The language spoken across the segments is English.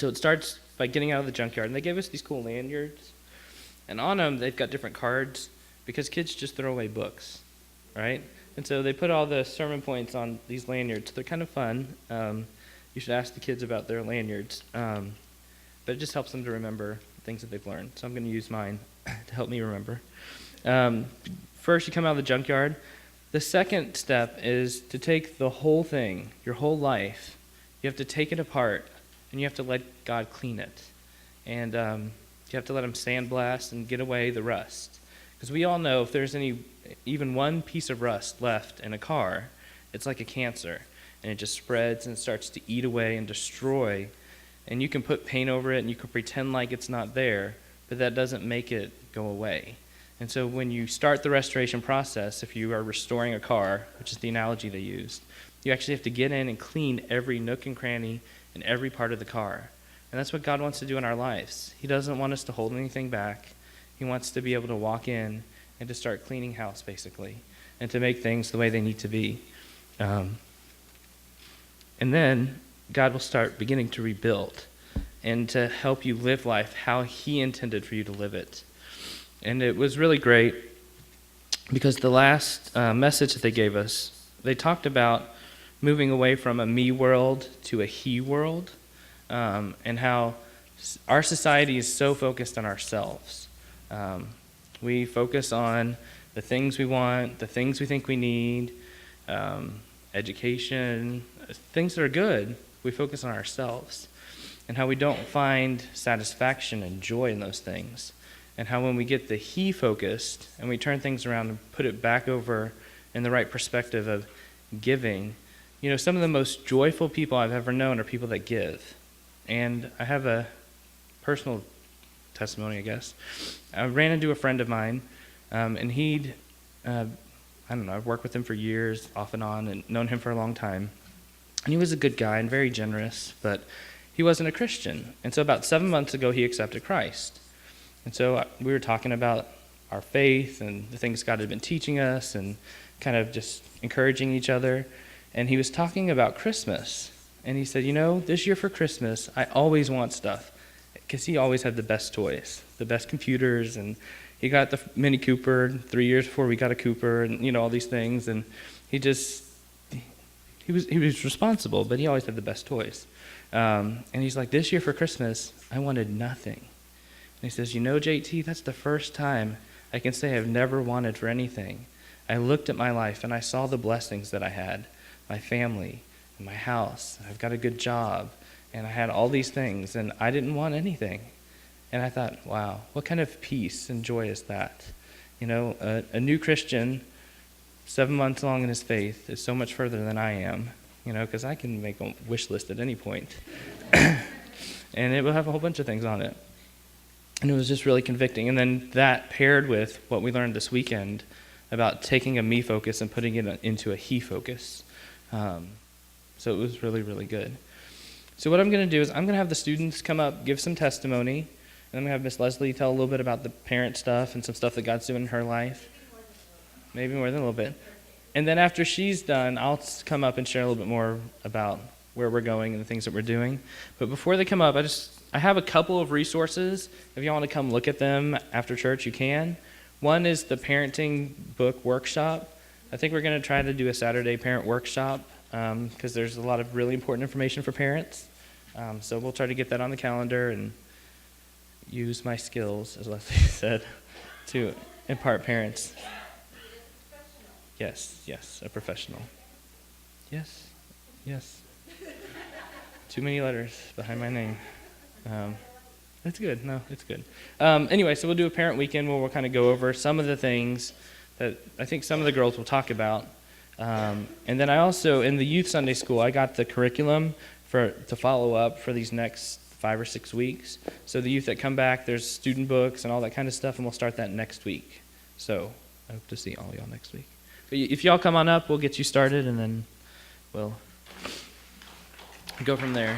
so it starts by getting out of the junkyard. And they gave us these cool lanyards. And on them, they've got different cards because kids just throw away books, right? And so they put all the sermon points on these lanyards. They're kind of fun. You should ask the kids about their lanyards. But it just helps them to remember things that they've learned. So I'm going to use mine to help me remember. First, you come out of the junkyard. The second step is to take the whole thing, your whole life. You have to take it apart, and you have to let God clean it. And you have to let him sandblast and get away the rust. Because we all know if there's even one piece of rust left in a car, it's like a cancer. And it just spreads and starts to eat away and destroy. And you can put paint over it and you can pretend like it's not there, but that doesn't make it go away. And so when you start the restoration process, if you are restoring a car, which is the analogy they used, you actually have to get in and clean every nook and cranny and every part of the car. And that's what God wants to do in our lives. He doesn't want us to hold anything back. He wants to be able to walk in and to start cleaning house, basically, and to make things the way they need to be. And then God will start beginning to rebuild and to help you live life how he intended for you to live it. And it was really great because the last message that they gave us, they talked about moving away from a me world to a he world, and how our society is so focused on ourselves. We focus on the things we want, the things we think we need, education, things that are good. We focus on ourselves and how we don't find satisfaction and joy in those things. And how when we get the he focused and we turn things around and put it back over in the right perspective of giving, some of the most joyful people I've ever known are people that give. And I have a personal testimony, I guess. I ran into a friend of mine, and he'd, I've worked with him for years, off and on, and known him for a long time. And he was a good guy and very generous, but he wasn't a Christian. And so about 7 months ago, he accepted Christ. And so we were talking about our faith and the things God had been teaching us and kind of just encouraging each other. And he was talking about Christmas. And he said, this year for Christmas, I always want stuff. Because he always had the best toys, the best computers. And he got the Mini Cooper 3 years before we got a Cooper and, all these things. And he was responsible, but he always had the best toys. And he's like, this year for Christmas, I wanted nothing. And he says, JT, that's the first time I can say I've never wanted for anything. I looked at my life and I saw the blessings that I had, my family, and my house. I've got a good job, and I had all these things, and I didn't want anything. And I thought, wow, what kind of peace and joy is that? A new Christian, 7 months along in his faith, is so much further than I am, because I can make a wish list at any point. And it will have a whole bunch of things on it. And it was just really convicting. And then that paired with what we learned this weekend about taking a me focus and putting it into a he focus. So it was really, really good. So what I'm going to do is I'm going to have the students come up, give some testimony, and I'm going to have Miss Leslie tell a little bit about the parent stuff and some stuff that God's doing in her life. Maybe more than a little bit. And then after she's done, I'll come up and share a little bit more about where we're going and the things that we're doing. But before they come up, I have a couple of resources. If you want to come look at them after church, you can. One is the parenting book workshop. I think we're going to try to do a Saturday parent workshop because there's a lot of really important information for parents. So we'll try to get that on the calendar and use my skills, as Leslie said, to impart parents. Yes, a professional. Yes. Too many letters behind my name. That's good. No, it's good. Anyway, so we'll do a parent weekend where we'll kind of go over some of the things that I think some of the girls will talk about. And then I also, in the youth Sunday school, I got the curriculum to follow up for these next 5 or 6 weeks. So the youth that come back, there's student books and all that kind of stuff, and we'll start that next week. So I hope to see all y'all next week. But if y'all come on up, we'll get you started, and then we'll go from there.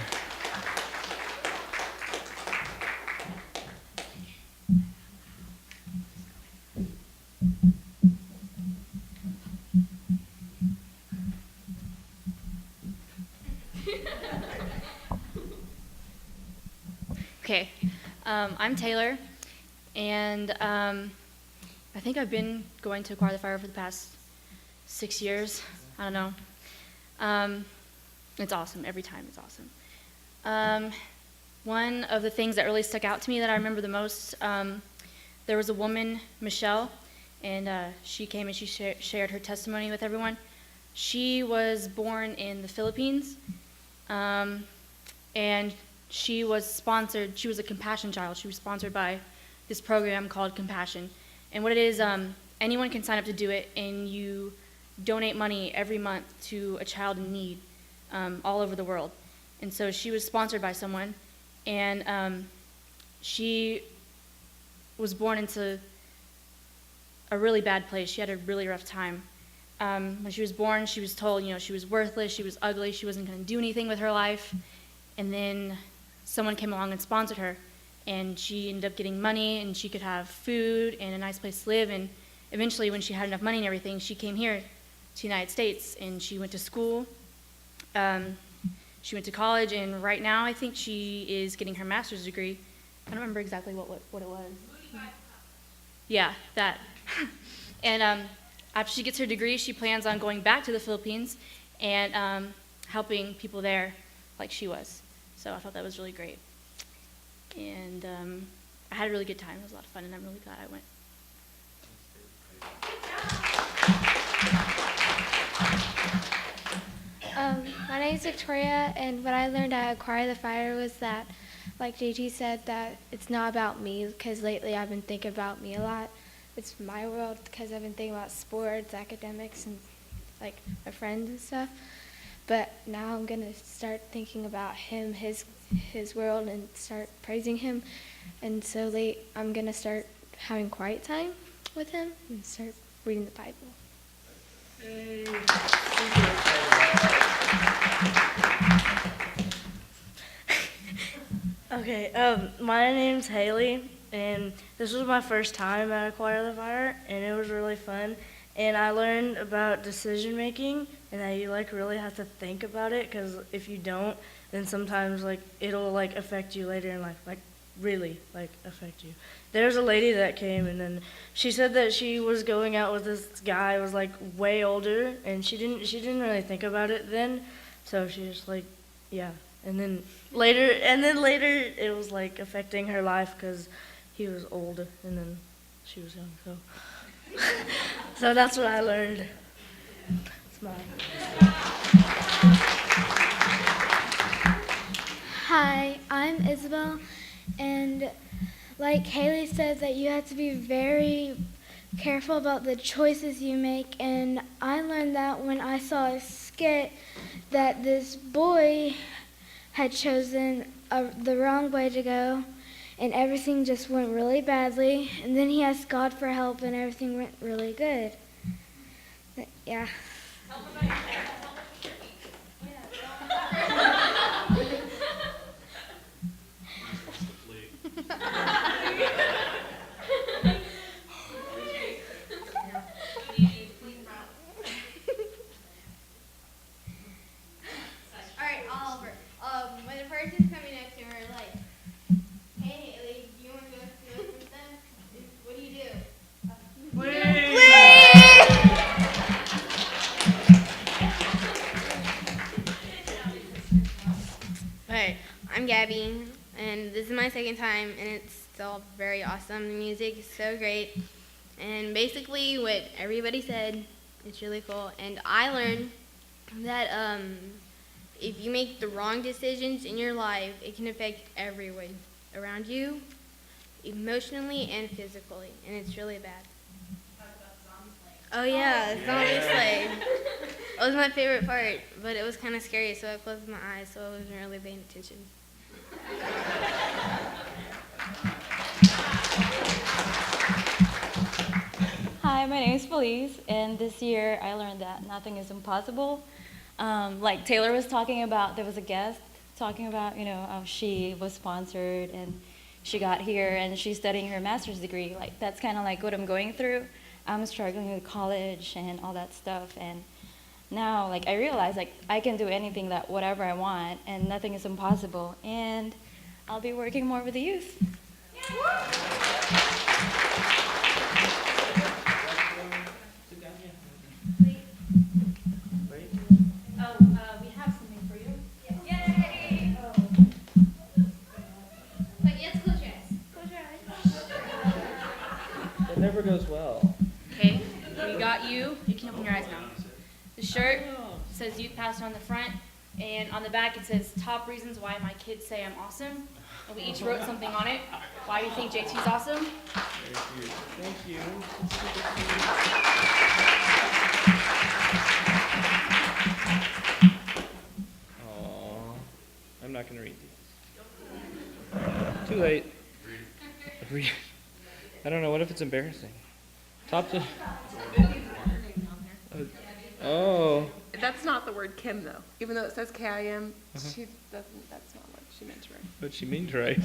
Okay, I'm Taylor, and I think I've been going to Aquire the Fire for the past 6 years. I don't know. It's awesome. Every time it's awesome. One of the things that really stuck out to me that I remember the most, there was a woman, Michelle, and she came and she shared her testimony with everyone. She was born in the Philippines, and she was sponsored. She was a compassion child. She was sponsored by this program called Compassion. And what it is, anyone can sign up to do it, and you donate money every month to a child in need all over the world. And so she was sponsored by someone, and she was born into a really bad place. She had a really rough time. When she was born, she was told, she was worthless, she was ugly, she wasn't going to do anything with her life. And then someone came along and sponsored her, and she ended up getting money, and she could have food and a nice place to live. And eventually, when she had enough money and everything, she came here to the United States, and she went to school. She went to college, and right now I think she is getting her master's degree. I don't remember exactly what it was. Yeah, that. And after she gets her degree, she plans on going back to the Philippines and helping people there like she was. So I thought that was really great. And I had a really good time. It was a lot of fun, and I'm really glad I went. My name is Victoria, and what I learned at Aquire the Fire was that, like JT said, that it's not about me, because lately I've been thinking about me a lot. It's my world, because I've been thinking about sports, academics, and like my friends and stuff. But now I'm gonna start thinking about him, his world, and start praising him. And so I'm gonna start having quiet time with him and start reading the Bible. Okay, my name's Haley, and this was my first time at Aquire the Fire, and it was really fun. And I learned about decision making, and that you really have to think about it, because if you don't, then sometimes it'll affect you later in life, really affect you. There's a lady that came, and then she said that she was going out with this guy who was way older, and she didn't really think about it then, so she just yeah. And then later it was affecting her life because he was old and then she was young. So, so that's what I learned. It's mine. Hi, I'm Isabel, and like Haley said, that you have to be very careful about the choices you make, and I learned that when I saw a skit that this boy had chosen the wrong way to go, and everything just went really badly, and then he asked God for help, and everything went really good. Yeah. When the person's coming up to her, hey, Haley, do you want to go with them? What do you do? Hey, I'm Gabby, and this is my second time, and it's still very awesome. The music is so great, and basically what everybody said, it's really cool. And I learned that if you make the wrong decisions in your life, it can affect everyone around you, emotionally and physically, and it's really bad. Oh yeah, zombie slave. It was my favorite part, but it was kind of scary, so I closed my eyes, so I wasn't really paying attention. Hi, my name is Felice, and this year I learned that nothing is impossible. Like Taylor was talking about, there was a guest talking about, how she was sponsored and she got here and she's studying her master's degree. That's kind of what I'm going through. I'm struggling with college and all that stuff, and now I realize I can do anything, whatever I want, and nothing is impossible. And I'll be working more with the youth. We have something for you. Yay! But yes, close your eyes. Close your eyes. It never goes well. Okay, we got you. You can open your eyes now. The shirt says Youth Pastor on the front, and on the back it says top reasons why my kids say I'm awesome. And we each wrote something on it. Why do you think JT's awesome? Thank you. Aww. I'm not going to read these. Too late. I don't know. What if it's embarrassing? Top to. Oh. That's not the word Kim, though. Even though it says K-I-M, she doesn't. That's not what she meant to write. What she means, right?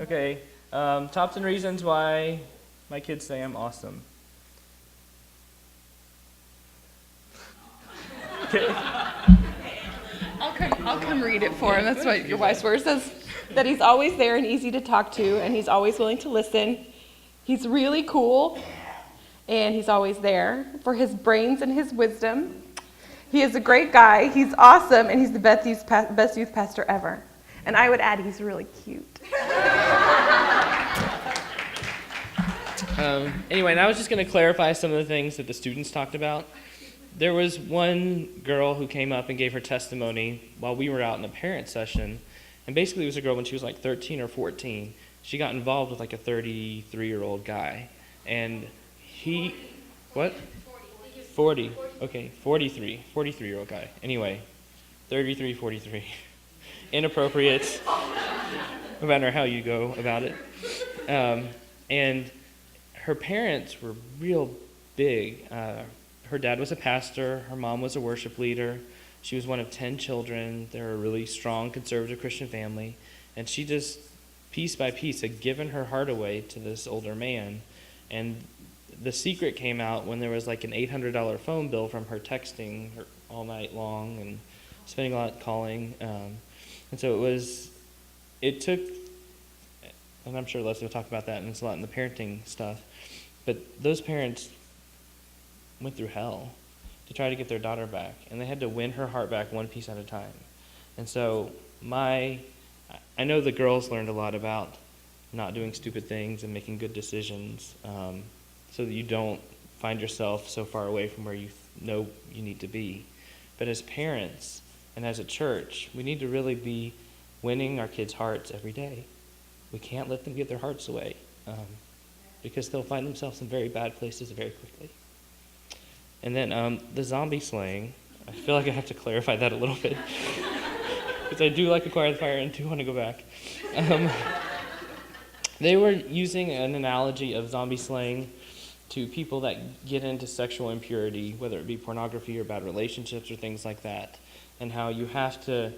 Okay. Top 10 reasons why my kids say I'm awesome. Okay. I'll come read it for him. That's what your wife's word says. That he's always there and easy to talk to, and he's always willing to listen. He's really cool, and he's always there for his brains and his wisdom. He is a great guy. He's awesome, and he's the best youth pastor ever. And I would add, he's really cute. Anyway, and I was just going to clarify some of the things that the students talked about. There was one girl who came up and gave her testimony while we were out in a parent session. And basically it was a girl when she was like 13 or 14. She got involved with like a 33-year-old guy. And he, what? 40. Okay, 43-year-old guy. Anyway, 33, 43. Inappropriate, no matter how you go about it. And her parents were real big. Her dad was a pastor. Her mom was a worship leader. She was one of 10 children. They're a really strong conservative Christian family. And she just, piece by piece, had given her heart away to this older man. And the secret came out when there was like an $800 phone bill from her texting her all night long and spending a lot calling. And so it took, and I'm sure Leslie will talk about that, and it's a lot in the parenting stuff, but those parents went through hell to try to get their daughter back, and they had to win her heart back one piece at a time. And so I know the girls learned a lot about not doing stupid things and making good decisions, so that you don't find yourself so far away from where you know you need to be. But as parents and as a church, we need to really be winning our kids' hearts every day. We can't let them give their hearts away, because they'll find themselves in very bad places very quickly. And then the zombie slaying, I feel like I have to clarify that a little bit, because I do like Aquire the Fire and do want to go back. They were using an analogy of zombie slaying to people that get into sexual impurity, whether it be pornography or bad relationships or things like that, and how you have to,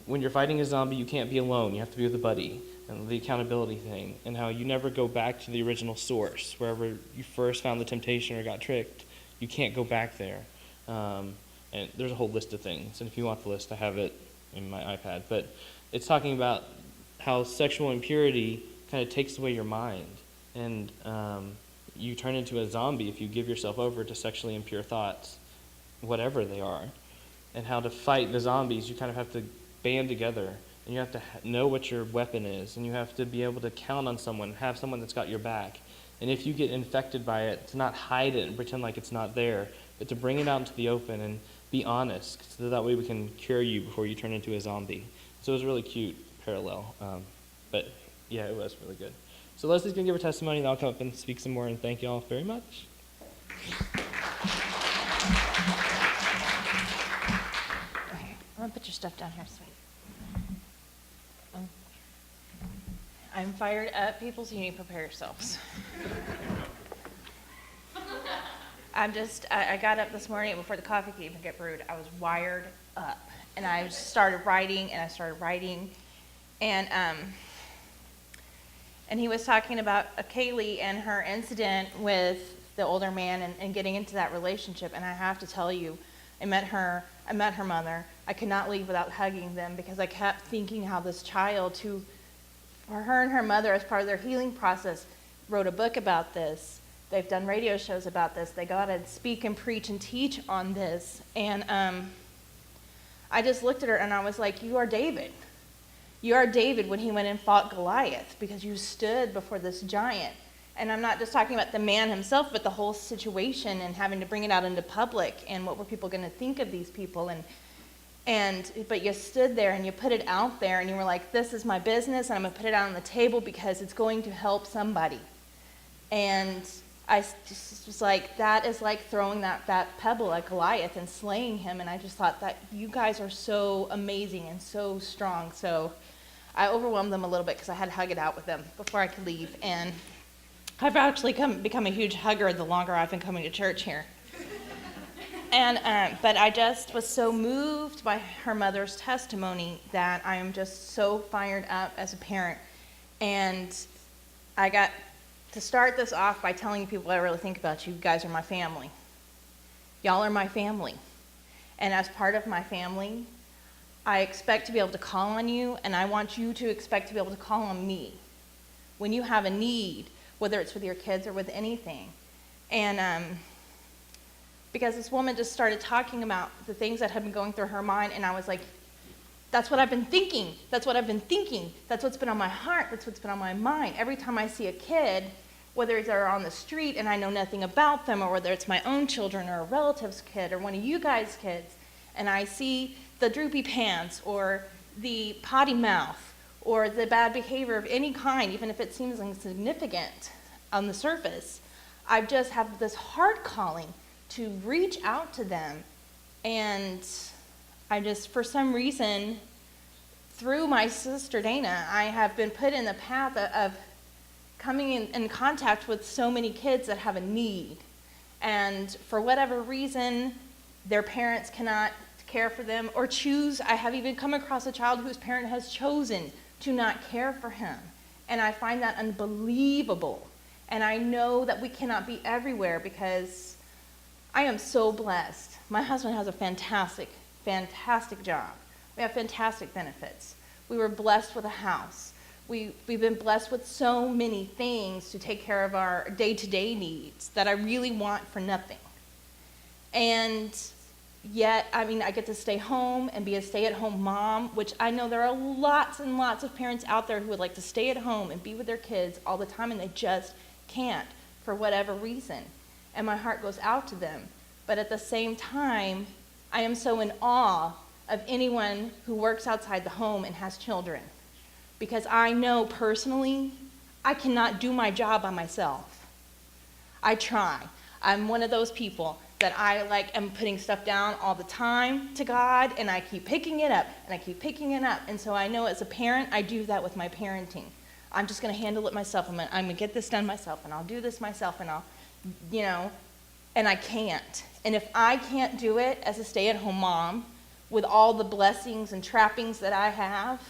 when you're fighting a zombie, you can't be alone. You have to be with a buddy, and the accountability thing, and how you never go back to the original source. Wherever you first found the temptation or got tricked, you can't go back there. And there's a whole list of things, and if you want the list, I have it in my iPad. But it's talking about how sexual impurity kind of takes away your mind, and you turn into a zombie if you give yourself over to sexually impure thoughts, whatever they are. And how to fight the zombies, you kind of have to band together, and you have to know what your weapon is, and you have to be able to count on someone, have someone that's got your back. And if you get infected by it, to not hide it and pretend like it's not there, but to bring it out into the open and be honest, so that way we can cure you before you turn into a zombie. So it was a really cute parallel, but yeah, it was really good. So Leslie's going to give her testimony, and I'll come up and speak some more, and thank you all very much. Okay, I'm gonna put your stuff down here, sweetie. I'm fired up, people, so you need to prepare yourselves. I got up this morning before the coffee could even get brewed. I was wired up, and I started writing, and he was talking about Kaylee and her incident with the older man and getting into that relationship. And I have to tell you, I met her mother. I could not leave without hugging them, because I kept thinking how this child, who, for her and her mother, as part of their healing process, wrote a book about this. They've done radio shows about this. They go out and speak and preach and teach on this. And I just looked at her and I was like, you are David. You are David when he went and fought Goliath, because you stood before this giant. And I'm not just talking about the man himself, but the whole situation and having to bring it out into public, and what were people going to think of these people. But you stood there and you put it out there, and you were like, this is my business, and I'm going to put it out on the table because it's going to help somebody. And I just was like, that is like throwing that pebble at Goliath and slaying him. And I just thought that you guys are so amazing and so strong. So I overwhelmed them a little bit because I had to hug it out with them before I could leave. And I've actually become a huge hugger the longer I've been coming to church here. But I just was so moved by her mother's testimony that I am just so fired up as a parent. And I got to start this off by telling people what I really think about you. You guys are my family. Y'all are my family. And as part of my family, I expect to be able to call on you, and I want you to expect to be able to call on me when you have a need, whether it's with your kids or with anything. And because this woman just started talking about the things that had been going through her mind, and I was like, that's what I've been thinking. That's what I've been thinking. That's what's been on my heart. That's what's been on my mind. Every time I see a kid, whether they're on the street and I know nothing about them, or whether it's my own children or a relative's kid or one of you guys' kids, and I see the droopy pants or the potty mouth or the bad behavior of any kind, even if it seems insignificant on the surface, I just have this heart calling to reach out to them. And I just, for some reason, through my sister Dana, I have been put in the path of coming in contact with so many kids that have a need. And for whatever reason, their parents cannot care for them or choose. I have even come across a child whose parent has chosen to not care for him. And I find that unbelievable. And I know that we cannot be everywhere, because I am so blessed. My husband has a fantastic job. We have fantastic benefits. We were blessed with a house. We've been blessed with so many things to take care of our day-to-day needs that I really want for nothing. And yet, I get to stay home and be a stay-at-home mom, which I know there are lots and lots of parents out there who would like to stay at home and be with their kids all the time, and they just can't for whatever reason. And my heart goes out to them. But at the same time, I am so in awe of anyone who works outside the home and has children, because I know personally I cannot do my job by myself. I try. I'm one of those people that I am putting stuff down all the time to God, and I keep picking it up, and I keep picking it up. And so I know as a parent, I do that with my parenting. I'm just going to handle it myself. I'm going to get this done myself, and I'll do this myself, and I'll, and I can't. And if I can't do it as a stay-at-home mom with all the blessings and trappings that I have,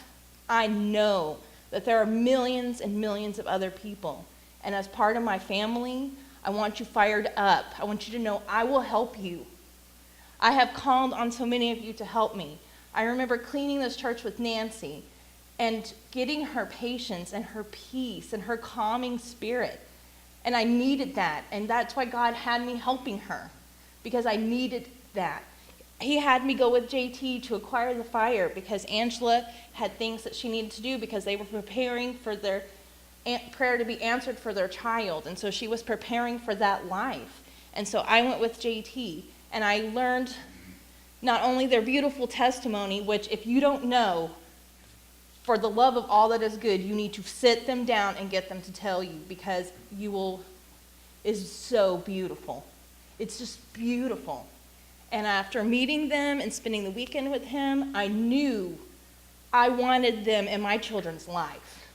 I know that there are millions and millions of other people. And as part of my family, I want you fired up. I want you to know I will help you. I have called on so many of you to help me. I remember cleaning this church with Nancy and getting her patience and her peace and her calming spirit. And I needed that. And that's why God had me helping her, because I needed that. He had me go with JT to Aquire the Fire because Angela had things that she needed to do, because they were preparing for their prayer to be answered for their child. And so she was preparing for that life. And so I went with JT, and I learned not only their beautiful testimony, which if you don't know, for the love of all that is good, you need to sit them down and get them to tell you, because is so beautiful. It's just beautiful. And after meeting them and spending the weekend with him, I knew I wanted them in my children's life.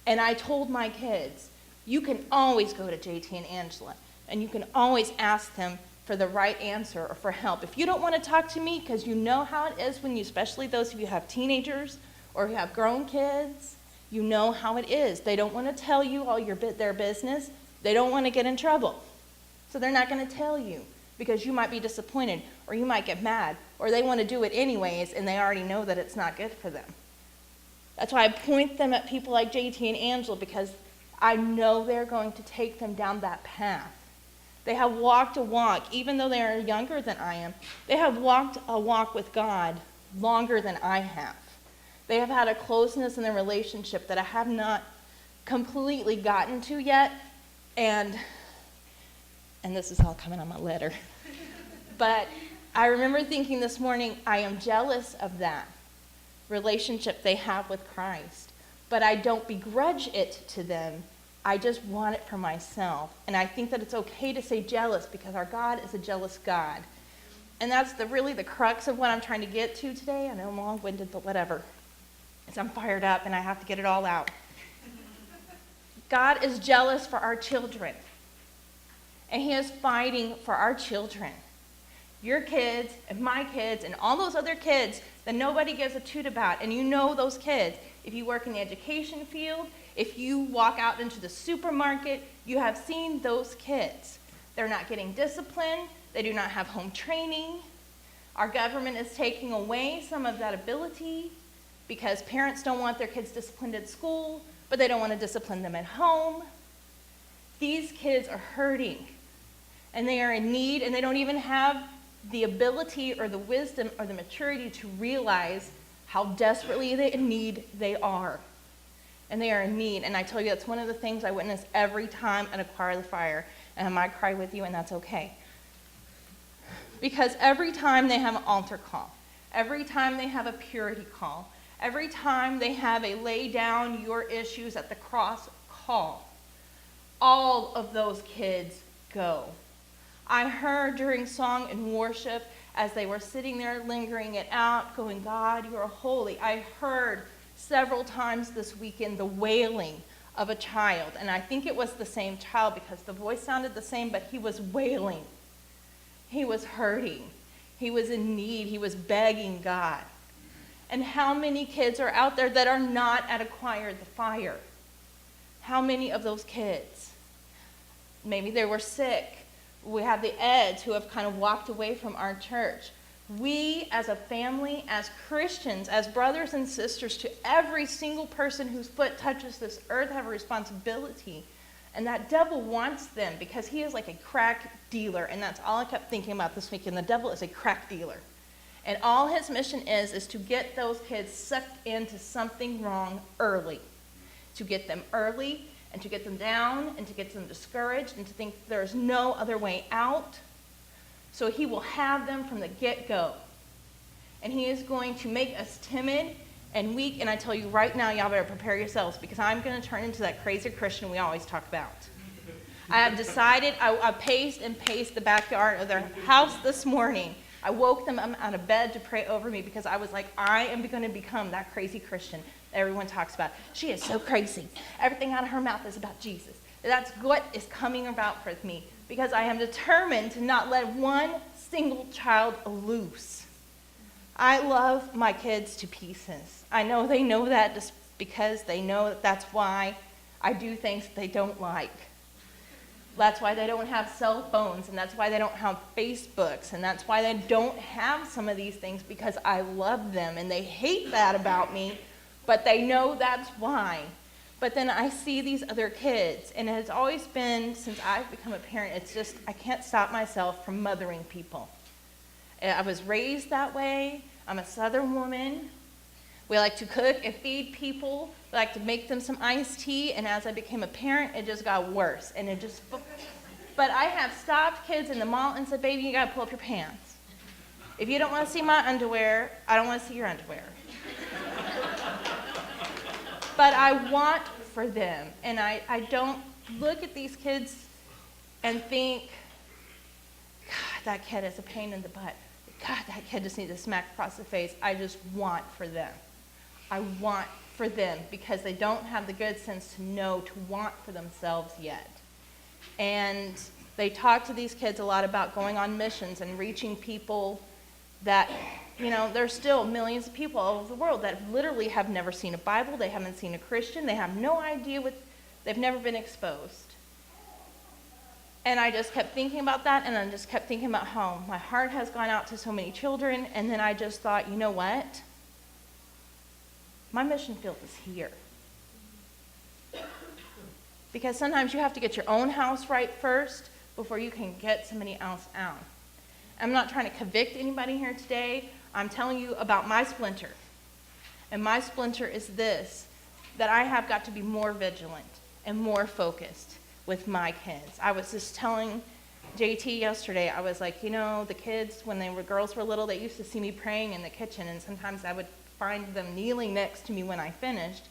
And I told my kids, you can always go to JT and Angela, and you can always ask them for the right answer or for help. If you don't want to talk to me, because you know how it is when you, especially those of you who have teenagers or who have grown kids, you know how it is. They don't want to tell you all their business. They don't want to get in trouble. So they're not going to tell you. because you might be disappointed, or you might get mad, or they want to do it anyways, and they already know that it's not good for them. That's why I point them at people like JT and Angela, because I know they're going to take them down that path. They have walked a walk, even though they are younger than I am, they have walked a walk with God longer than I have. They have had a closeness in their relationship that I have not completely gotten to yet, and this is all coming on my letter. But I remember thinking this morning, I am jealous of that relationship they have with Christ, but I don't begrudge it to them. I just want it for myself. And I think that it's okay to say jealous, because our God is a jealous God. And that's really the crux of what I'm trying to get to today. I know I'm long-winded, but whatever. I'm fired up and I have to get it all out. God is jealous for our children. And he is fighting for our children. Your kids and my kids and all those other kids that nobody gives a toot about. And you know those kids. If you work in the education field, if you walk out into the supermarket, you have seen those kids. They're not getting disciplined. They do not have home training. Our government is taking away some of that ability because parents don't want their kids disciplined at school, but they don't want to discipline them at home. These kids are hurting, and they are in need, and they don't even have the ability or the wisdom or the maturity to realize how desperately in need they are. And they are in need. And I tell you, that's one of the things I witness every time at Aquire the Fire. And I might cry with you, and that's okay. Because every time they have an altar call, every time they have a purity call, every time they have a lay down your issues at the cross call, all of those kids go. I heard during song and worship, as they were sitting there lingering it out, going, God, you are holy. I heard several times this weekend the wailing of a child. And I think it was the same child because the voice sounded the same, but he was wailing. He was hurting. He was in need. He was begging God. And how many kids are out there that are not at Aquire the Fire? How many of those kids? Maybe they were sick. We have the Eds who have kind of walked away from our church. We as a family, as Christians, as brothers and sisters, to every single person whose foot touches this earth have a responsibility. And that devil wants them because he is like a crack dealer. And that's all I kept thinking about this weekend. The devil is a crack dealer. And all his mission is to get those kids sucked into something wrong early. To get them early, and to get them down, and to get them discouraged, and to think there's no other way out. So he will have them from the get-go. And he is going to make us timid and weak. And I tell you right now, y'all better prepare yourselves, because I'm going to turn into that crazy Christian we always talk about. I have decided, I paced and paced the backyard of their house this morning. I woke them up out of bed to pray over me because I was like, I am going to become that crazy Christian that everyone talks about. She is so crazy. Everything out of her mouth is about Jesus. That's what is coming about for me, because I am determined to not let one single child loose. I love my kids to pieces. I know they know that just because they know that that's why I do things that they don't like. That's why they don't have cell phones, and that's why they don't have Facebooks, and that's why they don't have some of these things, because I love them, and they hate that about me, but they know that's why. But then I see these other kids, and it has always been, since I've become a parent, it's just, I can't stop myself from mothering people. I was raised that way. I'm a Southern woman. We like to cook and feed people. We like to make them some iced tea, and as I became a parent, it just got worse. And it just, but I have stopped kids in the mall and said, baby, you gotta pull up your pants. If you don't wanna see my underwear, I don't wanna see your underwear. But I want for them, and I don't look at these kids and think, God, that kid is a pain in the butt. God, that kid just needs to smack across the face. I just want for them. I want for them because they don't have the good sense to know to want for themselves yet. And they talk to these kids a lot about going on missions and reaching people that, you know, there's still millions of people all over the world that literally have never seen a Bible, they haven't seen a Christian, they have no idea what, they've never been exposed. And I just kept thinking about that, and I just kept thinking about how my heart has gone out to so many children, and then I just thought, you know what? My mission field is here. Because sometimes you have to get your own house right first before you can get somebody else out. I'm not trying to convict anybody here today. I'm telling you about my splinter. And my splinter is this, that I have got to be more vigilant and more focused with my kids. I was just telling JT yesterday, I was like, you know, the kids, when girls were little, they used to see me praying in the kitchen, and sometimes I would find them kneeling next to me when I finished.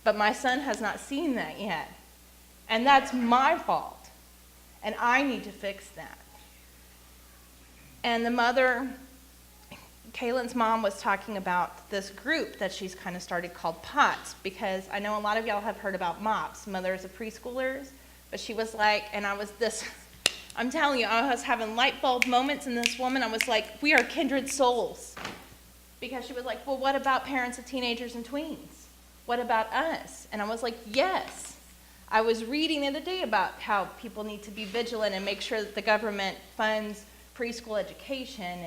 But my son has not seen that yet. And that's my fault. And I need to fix that. And the mother, Kaylin's mom, was talking about this group that she's kind of started called POTS, because I know a lot of y'all have heard about MOPS, mothers of preschoolers, but she was like, and I was this, I'm telling you, I was having light bulb moments in this woman. I was like, we are kindred souls. Because she was like, well, what about parents of teenagers and tweens? What about us? And I was like, yes. I was reading the other day about how people need to be vigilant and make sure that the government funds preschool education,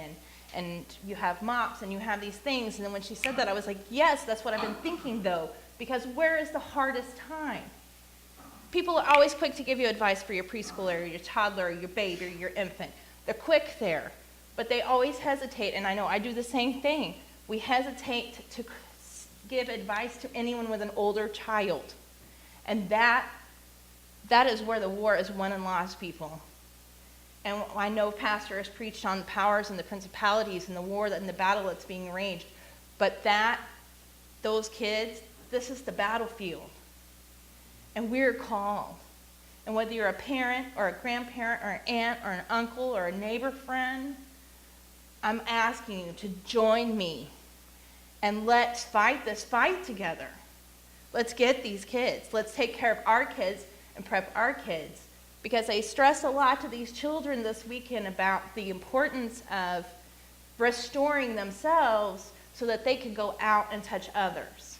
and you have MOPS and you have these things. And then when she said that, I was like, yes, that's what I've been thinking though, because where is the hardest time? People are always quick to give you advice for your preschooler, or your toddler, or your baby, or your infant. They're quick there, but they always hesitate, and I know I do the same thing. We hesitate to give advice to anyone with an older child. And that is where the war is won and lost, people. And I know Pastor has preached on the powers and the principalities and the war and the battle that's being waged. But those kids, this is the battlefield. And we're called. And whether you're a parent or a grandparent or an aunt or an uncle or a neighbor friend, I'm asking you to join me. And let's fight this fight together. Let's get these kids. Let's take care of our kids and prep our kids. Because I stress a lot to these children this weekend about the importance of restoring themselves so that they can go out and touch others.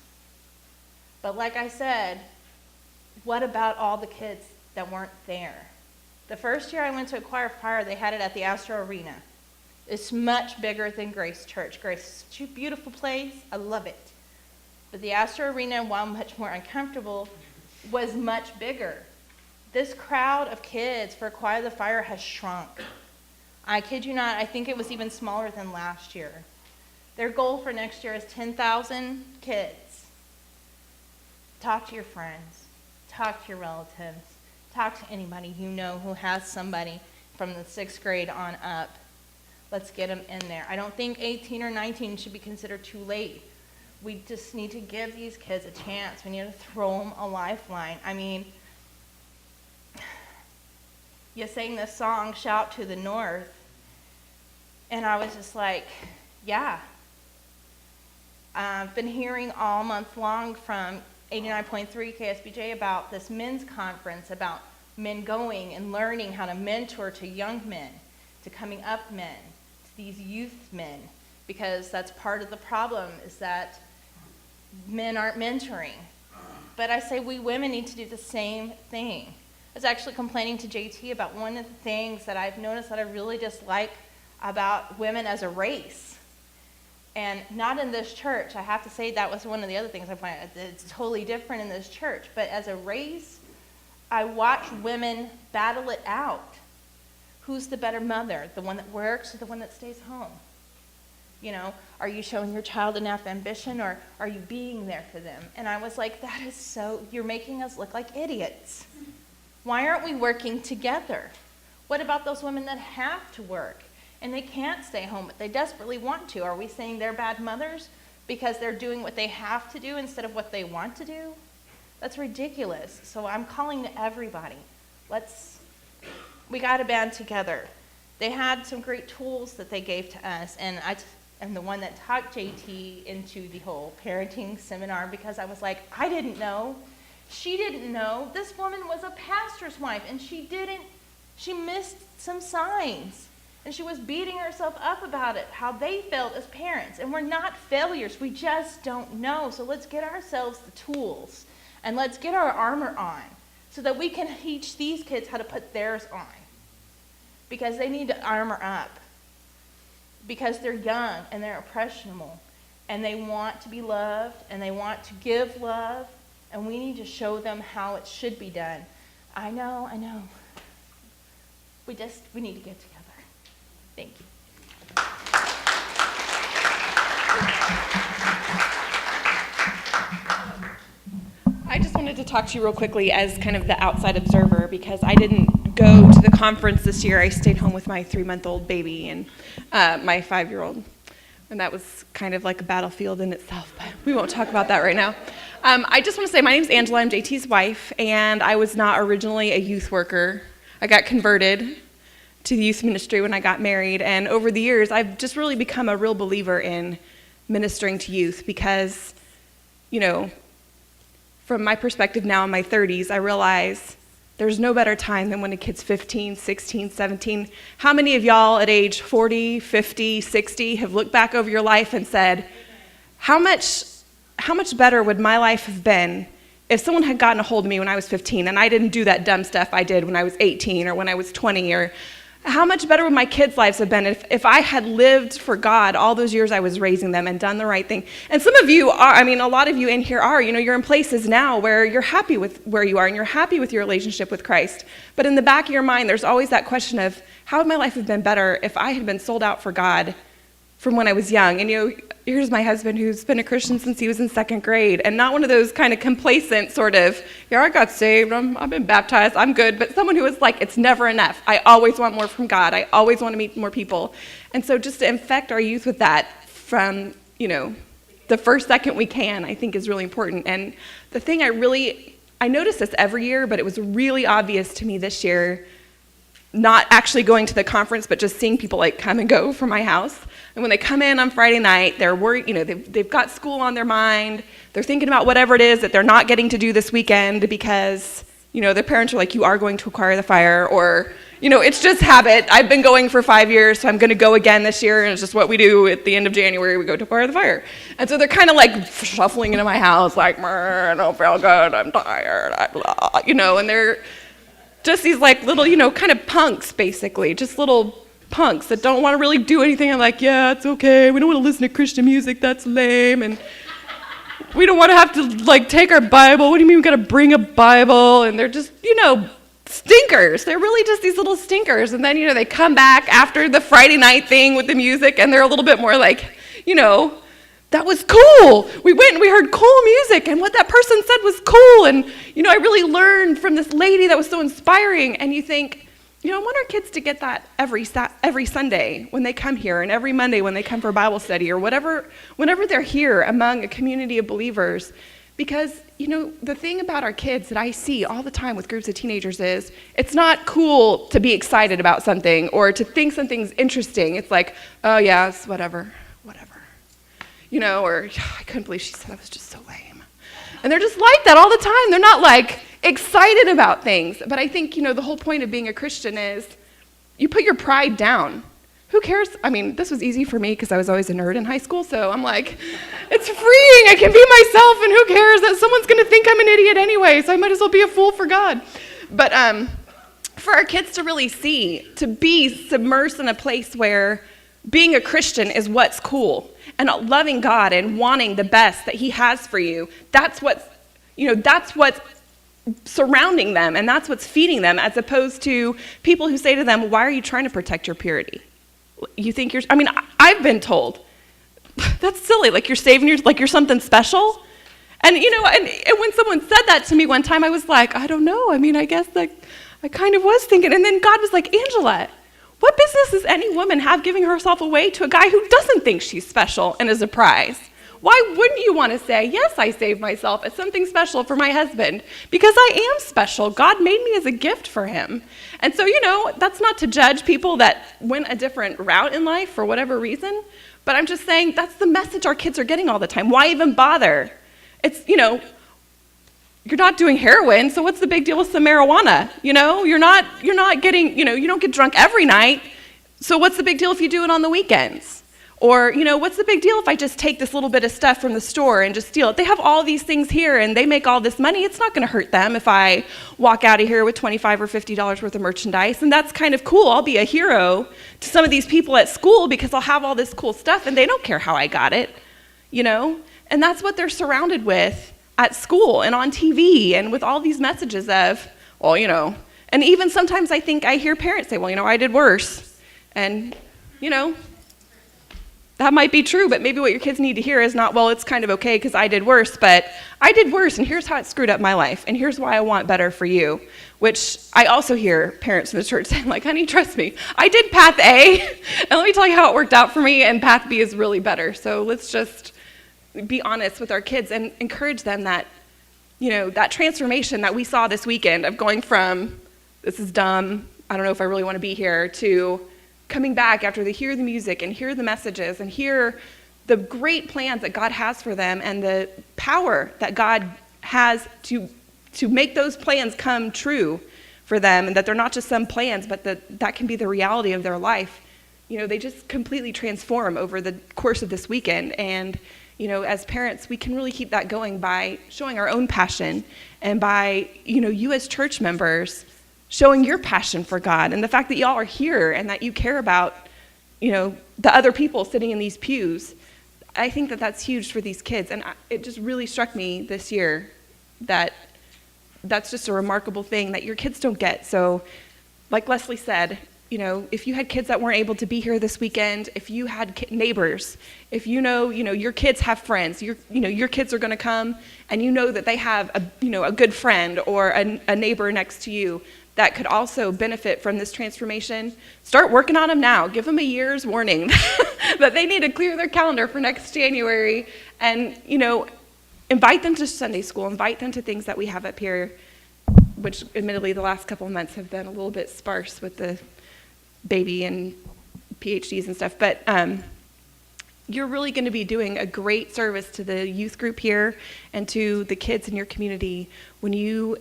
But like I said, what about all the kids that weren't there? The first year I went to Aquire the Fire, they had it at the Astro Arena. It's much bigger than Grace Church. Grace is a beautiful place. I love it. But the Astro Arena, while much more uncomfortable, was much bigger. This crowd of kids for Aquire the Fire has shrunk. I kid you not, I think it was even smaller than last year. Their goal for next year is 10,000 kids. Talk to your friends. Talk to your relatives. Talk to anybody you know who has somebody from the 6th grade on up. Let's get them in there. I don't think 18 or 19 should be considered too late. We just need to give these kids a chance. We need to throw them a lifeline. I mean, you sang this song, Shout to the North, and I was just like, yeah. I've been hearing all month long from 89.3 KSBJ about this men's conference, about men going and learning how to mentor to young men, to coming up men, to these youth men, because that's part of the problem is that men aren't mentoring. But I say we women need to do the same thing. I was actually complaining to JT about one of the things that I've noticed that I really dislike about women as a race. And not in this church. I have to say that was one of the other things I find. It's totally different in this church. But as a race, I watch women battle it out. Who's the better mother? The one that works or the one that stays home? You know, are you showing your child enough ambition, or are you being there for them? And I was like, that is so, you're making us look like idiots. Why aren't we working together? What about those women that have to work and they can't stay home, but they desperately want to? Are we saying they're bad mothers because they're doing what they have to do instead of what they want to do? That's ridiculous. So I'm calling to everybody. We got to band together. They had some great tools that they gave to us, and I am the one that talked JT into the whole parenting seminar because I was like, I didn't know. She didn't know. This woman was a pastor's wife, and she missed some signs. And she was beating herself up about it, how they felt as parents. And we're not failures. We just don't know. So let's get ourselves the tools, and let's get our armor on so that we can teach these kids how to put theirs on, because they need to armor up, because they're young and they're impressionable and they want to be loved and they want to give love, and we need to show them how it should be done. I know. We need to get together. Thank you. I just wanted to talk to you real quickly as kind of the outside observer, because I didn't go to the conference this year. I stayed home with my 3-month-old baby and my 5-year-old. And that was kind of like a battlefield in itself, but we won't talk about that right now. I just want to say my name's Angela. I'm JT's wife, and I was not originally a youth worker. I got converted to the youth ministry when I got married, and over the years, I've just really become a real believer in ministering to youth because, you know, from my perspective now in my 30s, I realize there's no better time than when a kid's 15, 16, 17. How many of y'all at age 40, 50, 60 have looked back over your life and said, how much better would my life have been if someone had gotten a hold of me when I was 15 and I didn't do that dumb stuff I did when I was 18 or when I was 20, or how much better would my kids' lives have been if I had lived for God all those years I was raising them and done the right thing? And some of you are, I mean, a lot of you in here are, you know, you're in places now where you're happy with where you are and you're happy with your relationship with Christ. But in the back of your mind, there's always that question of, how would my life have been better if I had been sold out for God from when I was young? And, you know, here's my husband who's been a Christian since he was in 2nd grade, and not one of those kind of complacent sort of, yeah, I got saved, I've been baptized, I'm good, but someone who is like, it's never enough. I always want more from God. I always want to meet more people. And so just to infect our youth with that from, you know, the first second we can, I think is really important. And the thing I notice this every year, but it was really obvious to me this year, not actually going to the conference, but just seeing people like come and go from my house. And when they come in on Friday night, they're worried, you know, they've got school on their mind. They're thinking about whatever it is that they're not getting to do this weekend because, you know, their parents are like, you are going to Aquire the Fire, or, you know, it's just habit. I've been going for 5 years, so I'm going to go again this year, and it's just what we do at the end of January. We go to Aquire the Fire. And so they're kind of like shuffling into my house, like, I don't feel good, I'm tired, you know, and they're just these like little, you know, kind of punks, basically, just little punks that don't want to really do anything. I'm like, yeah, it's okay. We don't want to listen to Christian music. That's lame. And we don't want to have to like take our Bible. What do you mean we got to bring a Bible? And they're just, you know, stinkers. They're really just these little stinkers. And then, you know, they come back after the Friday night thing with the music, and they're a little bit more like, you know, that was cool. We went and we heard cool music, and what that person said was cool. And, you know, I really learned from this lady that was so inspiring. And you think, you know, I want our kids to get that every Sunday when they come here, and every Monday when they come for Bible study, or whatever, whenever they're here among a community of believers. Because, you know, the thing about our kids that I see all the time with groups of teenagers is it's not cool to be excited about something or to think something's interesting. It's like, oh, yeah, it's whatever. You know, or I couldn't believe she said that was just so lame. And they're just like that all the time. They're not like excited about things. But I think, you know, the whole point of being a Christian is you put your pride down. Who cares? I mean, this was easy for me because I was always a nerd in high school. So I'm like, it's freeing. I can be myself, and who cares that someone's going to think I'm an idiot anyway, so I might as well be a fool for God. But for our kids to really see, to be submersed in a place where being a Christian is what's cool, and loving God and wanting the best that he has for you, that's what's surrounding them, and that's what's feeding them, as opposed to people who say to them, why are you trying to protect your purity? You think I've been told, that's silly, like you're saving like you're something special. And, you know, and when someone said that to me one time, I was like, I don't know, I guess like I kind of was thinking. And then God was like, Angela, what business does any woman have giving herself away to a guy who doesn't think she's special and is a prize? Why wouldn't you want to say, yes, I saved myself as something special for my husband because I am special. God made me as a gift for him. And so, you know, that's not to judge people that went a different route in life for whatever reason, but I'm just saying that's the message our kids are getting all the time. Why even bother? It's, you know, you're not doing heroin, so what's the big deal with some marijuana? You know, you're not getting, you know, you don't get drunk every night, so what's the big deal if you do it on the weekends? Or, what's the big deal if I just take this little bit of stuff from the store and just steal it? They have all these things here and they make all this money. It's not going to hurt them if I walk out of here with $25 or $50 worth of merchandise. And that's kind of cool. I'll be a hero to some of these people at school because I'll have all this cool stuff and they don't care how I got it, And that's what they're surrounded with at school and on TV and with all these messages of, and even sometimes I think I hear parents say, I did worse. And, that might be true, but maybe what your kids need to hear is not, it's kind of okay because I did worse, but I did worse, and here's how it screwed up my life, and here's why I want better for you, which I also hear parents in the church saying, honey, trust me, I did path A, and let me tell you how it worked out for me, and path B is really better. So let's just be honest with our kids and encourage them that, that transformation that we saw this weekend of going from, this is dumb, I don't know if I really want to be here, to coming back after they hear the music and hear the messages and hear the great plans that God has for them and the power that God has to make those plans come true for them, and that they're not just some plans, but that can be the reality of their life. They just completely transform over the course of this weekend. And, as parents, we can really keep that going by showing our own passion and by, you as church members showing your passion for God and the fact that y'all are here and that you care about, the other people sitting in these pews. I think that that's huge for these kids. And it just really struck me this year that that's just a remarkable thing that your kids don't get. So like Leslie said, if you had kids that weren't able to be here this weekend, if you had neighbors, if your kids have friends, your kids are going to come and that they have a good friend or a neighbor next to you that could also benefit from this transformation, start working on them now. Give them a year's warning that they need to clear their calendar for next January and, invite them to Sunday school, invite them to things that we have up here, which admittedly the last couple of months have been a little bit sparse with the baby and PhDs and stuff. But you're really going to be doing a great service to the youth group here and to the kids in your community when you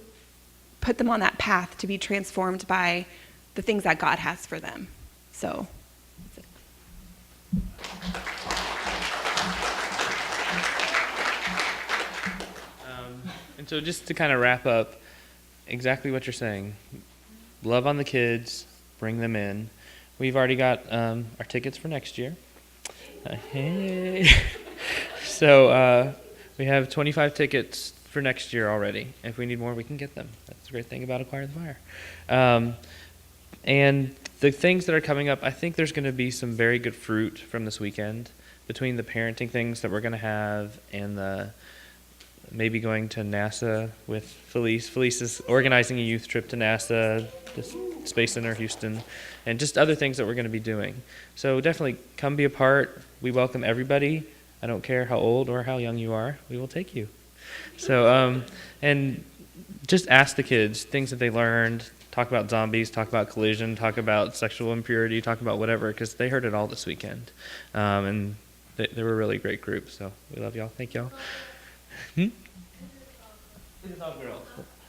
put them on that path to be transformed by the things that God has for them. So, that's it. And so just to kind of wrap up, exactly what you're saying. Love on the kids, bring them in. We've already got our tickets for next year. Hey. So we have 25 tickets for next year already. If we need more, we can get them. That's the great thing about Aquire the Fire. And the things that are coming up, I think there's going to be some very good fruit from this weekend between the parenting things that we're going to have and the maybe going to NASA with Felice. Felice is organizing a youth trip to NASA, the Space Center, Houston, and just other things that we're going to be doing. So definitely come be a part. We welcome everybody. I don't care how old or how young you are. We will take you. So, and just ask the kids things that they learned. Talk about zombies, talk about collision, talk about sexual impurity, talk about whatever, because they heard it all this weekend. And they were a really great group, so we love y'all. Thank y'all.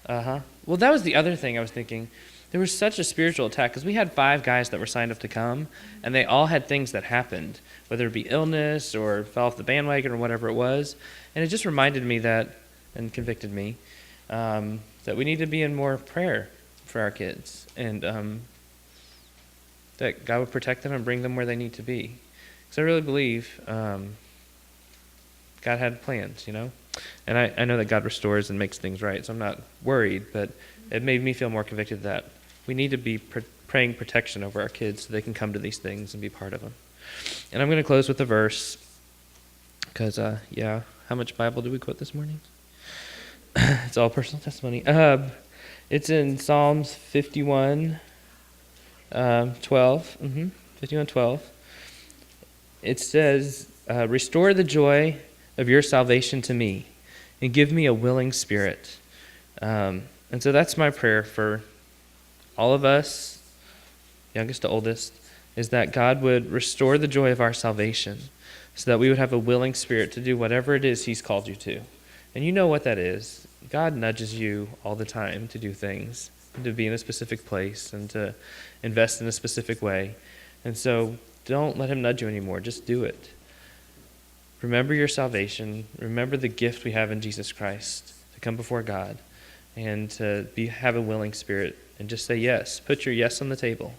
Uh-huh. Well, that was the other thing I was thinking. There was such a spiritual attack, because we had 5 guys that were signed up to come, and they all had things that happened, whether it be illness or fell off the bandwagon or whatever it was. And it just reminded me that, and convicted me, that we need to be in more prayer for our kids, and that God would protect them and bring them where they need to be. Because I really believe God had plans, And I know that God restores and makes things right, so I'm not worried, but it made me feel more convicted that we need to be praying protection over our kids so they can come to these things and be part of them. And I'm going to close with a verse, because, how much Bible did we quote this morning? It's all personal testimony. It's in Psalms 51, 12. 51:12. It says, "Restore the joy of your salvation to me, and give me a willing spirit." And so that's my prayer for all of us, youngest to oldest, is that God would restore the joy of our salvation so that we would have a willing spirit to do whatever it is He's called you to. And you know what that is. God nudges you all the time to do things, and to be in a specific place, and to invest in a specific way. And so Don't let him nudge you anymore. Just do it. Remember your salvation. Remember the gift we have in Jesus Christ to come before God and to have a willing spirit and just say yes. Put your yes on the table.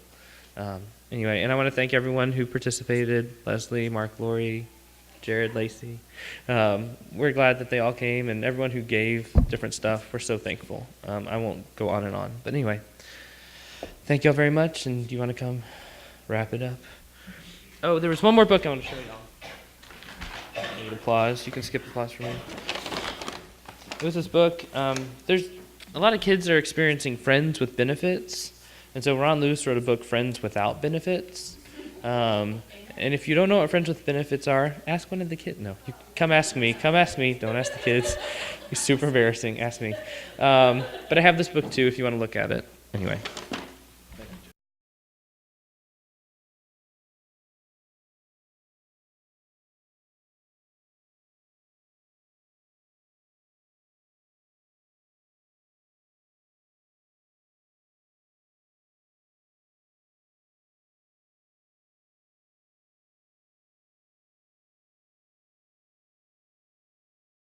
Anyway, and I want to thank everyone who participated, Leslie, Mark, Lori, Jared, Lacey. We're glad that they all came, and everyone who gave different stuff. We're so thankful. I won't go on and on. But anyway, thank y'all very much, and do you want to come wrap it up? Oh, there was one more book I want to show y'all. Need applause. You can skip applause for me. It was this book. There's a lot of kids are experiencing friends with benefits. And so Ron Luce wrote a book, Friends Without Benefits. And if you don't know what friends with benefits are, ask one of the kids. No, come ask me. Come ask me. Don't ask the kids. It's super embarrassing. Ask me. But I have this book too if you want to look at it. Anyway.